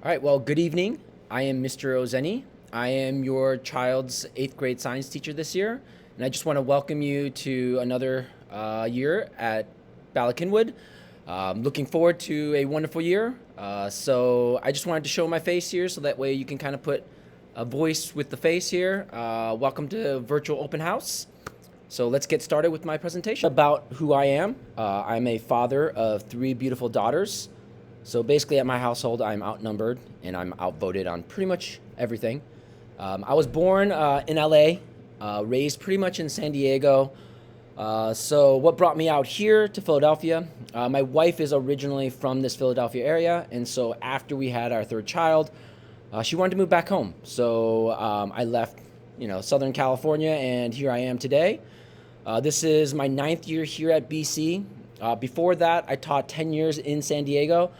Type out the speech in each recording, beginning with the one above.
All right, well, good evening. I am Mr. Ozeni. I am your child's eighth grade science teacher this year, and I just want to welcome you to another year at Ballackinwood. Looking forward to a wonderful year. So I just wanted to show my face here so that way you can kind of put a voice with the face here. Welcome to Virtual Open House. So let's get started with my presentation about who I am. I'm a father of three beautiful daughters. So basically at my household, I'm outnumbered and I'm outvoted on pretty much everything. I was born in LA, raised pretty much in San Diego. So what brought me out here to Philadelphia? My wife is originally from this Philadelphia area, and so after we had our third child, she wanted to move back home. So I left, Southern California, and here I am today. This is my 9th year here at BC. Before that, I taught 10 years in San Diego.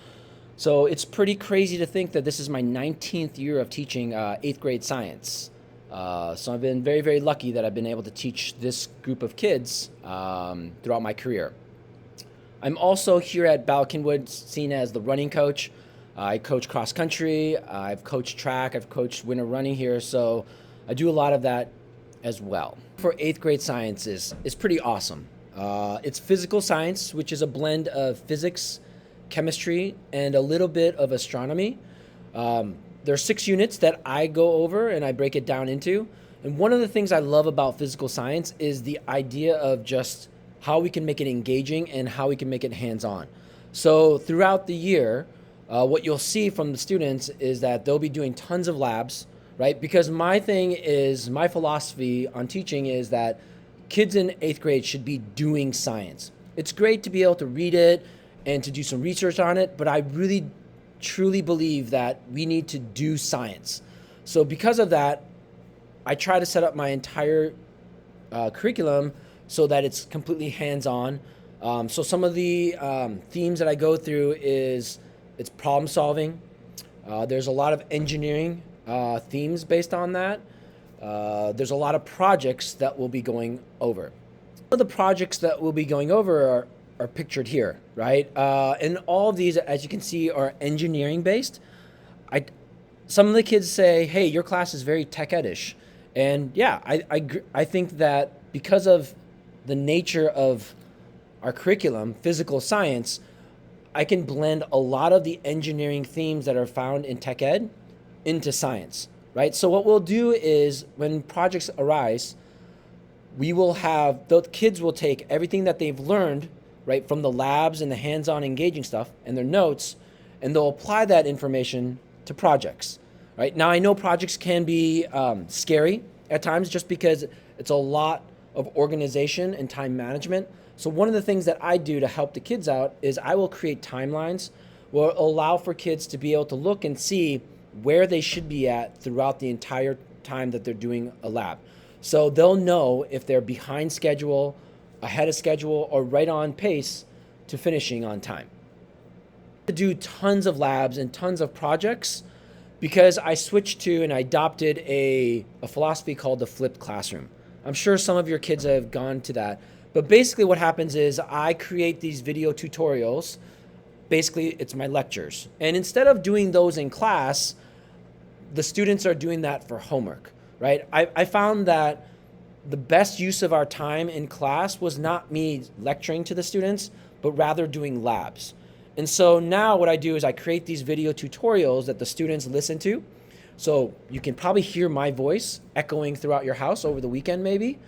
So it's pretty crazy to think that this is my 19th year of teaching 8th grade science. So I've been very, very lucky that I've been able to teach this group of kids throughout my career. I'm also here at Ballackinwood seen as the running coach. I coach cross country, I've coached track, I've coached winter running here, so I do a lot of that as well. For 8th grade science is pretty awesome. It's physical science, which is a blend of physics, chemistry, and a little bit of astronomy. There are 6 units that I go over and I break it down into. And one of the things I love about physical science is the idea of just how we can make it engaging and how we can make it hands-on. So throughout the year, what you'll see from the students is that they'll be doing tons of labs, right? Because my philosophy on teaching is that kids in 8th grade should be doing science. It's great to be able to read it and to do some research on it, but I really truly believe that we need to do science. So because of that, I try to set up my entire curriculum so that it's completely hands-on. So some of the themes that I go through it's problem solving. There's a lot of engineering themes based on that. There's a lot of projects that we'll be going over. Some of the projects that we'll be going over are pictured here, right? And all of these, as you can see, are engineering based. Some of the kids say, hey, your class is very tech ed-ish. And yeah, I think that because of the nature of our curriculum, physical science, I can blend a lot of the engineering themes that are found in tech ed into science, right? So what we'll do is when projects arise, the kids will take everything that they've learned, right, from the labs and the hands-on engaging stuff and their notes, and they'll apply that information to projects, right? Now, I know projects can be scary at times just because it's a lot of organization and time management. So one of the things that I do to help the kids out is I will create timelines will allow for kids to be able to look and see where they should be at throughout the entire time that they're doing a lab. So they'll know if they're behind schedule, ahead of schedule, or right on pace to finishing on time. To do tons of labs and tons of projects because I switched to and I adopted a philosophy called the flipped classroom. I'm sure some of your kids have gone to that. But basically what happens is I create these video tutorials. Basically, it's my lectures. And instead of doing those in class, the students are doing that for homework, right? I found that the best use of our time in class was not me lecturing to the students, but rather doing labs. And so now what I do is I create these video tutorials that the students listen to. So you can probably hear my voice echoing throughout your house over the weekend maybe.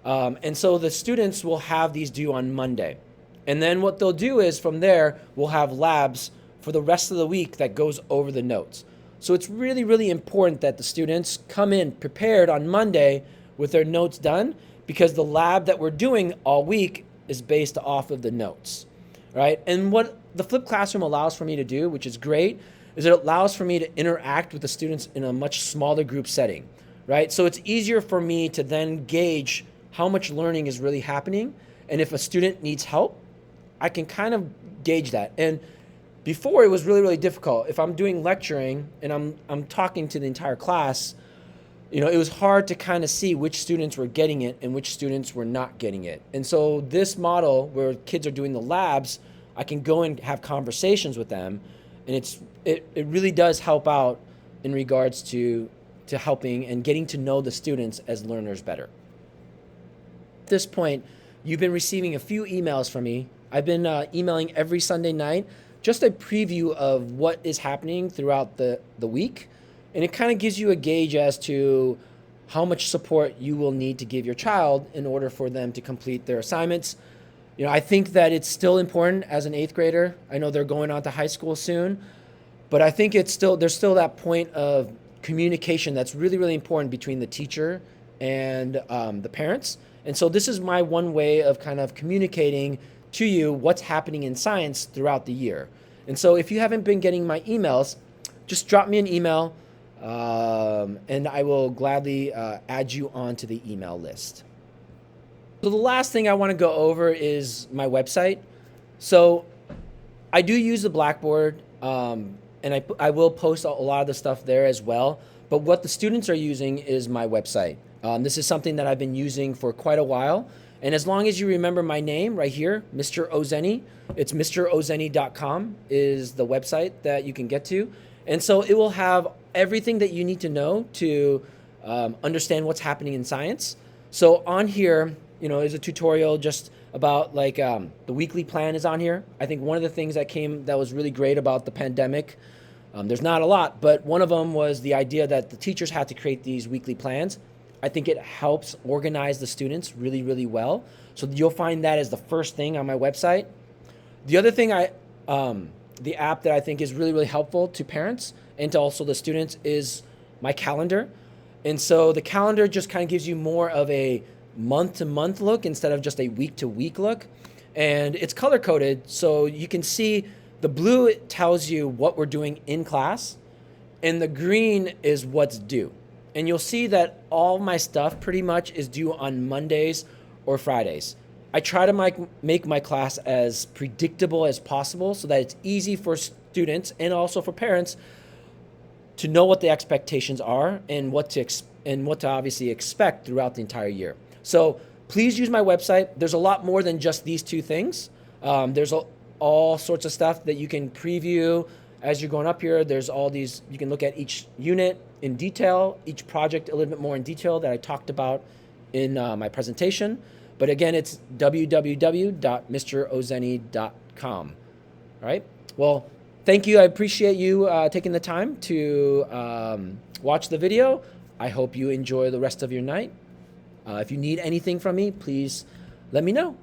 And so the students will have these due on Monday. And then what they'll do is from there, we'll have labs for the rest of the week that goes over the notes. So it's really, really important that the students come in prepared on Monday with their notes done because the lab that we're doing all week is based off of the notes, right? And what the flipped classroom allows for me to do, which is great, is it allows for me to interact with the students in a much smaller group setting, right? So it's easier for me to then gauge how much learning is really happening. And if a student needs help, I can kind of gauge that. And before it was really, really difficult. If I'm doing lecturing and I'm talking to the entire class, it was hard to kind of see which students were getting it and which students were not getting it. And so this model where kids are doing the labs, I can go and have conversations with them, and it's it really does help out in regards to helping and getting to know the students as learners better. At this point, you've been receiving a few emails from me. I've been emailing every Sunday night, just a preview of what is happening throughout the week. And it kind of gives you a gauge as to how much support you will need to give your child in order for them to complete their assignments. You know, I think that it's still important as an 8th grader. I know they're going on to high school soon, but I think there's still that point of communication that's really, really important between the teacher and the parents. And so this is my one way of kind of communicating to you what's happening in science throughout the year. And so if you haven't been getting my emails, just drop me an email, and I will gladly add you onto the email list. So the last thing I want to go over is my website. So I do use the Blackboard, and I will post a lot of the stuff there as well. But what the students are using is my website. This is something that I've been using for quite a while. And as long as you remember my name right here, Mr. Ozeni, it's mrozeni.com is the website that you can get to. And so it will have everything that you need to know to understand what's happening in science. So on here, you know, is a tutorial just about like the weekly plan is on here. I think one of the things that was really great about the pandemic, there's not a lot, but one of them was the idea that the teachers had to create these weekly plans. I think it helps organize the students really, really well. So you'll find that as the first thing on my website. The other thing the app that I think is really, really helpful to parents and to also the students is my calendar. And so the calendar just kind of gives you more of a month-to-month look instead of just a week-to-week look. And it's color-coded, so you can see the blue tells you what we're doing in class, and the green is what's due. And you'll see that all my stuff pretty much is due on Mondays or Fridays. I try to make my class as predictable as possible so that it's easy for students and also for parents to know what the expectations are and what to obviously expect throughout the entire year. So please use my website. There's a lot more than just these two things. There's all sorts of stuff that you can preview as you're going up here. There's all these, you can look at each unit in detail, each project a little bit more in detail that I talked about in my presentation. But again, it's www.mrozeni.com. All right. Well, thank you. I appreciate you taking the time to watch the video. I hope you enjoy the rest of your night. If you need anything from me, please let me know.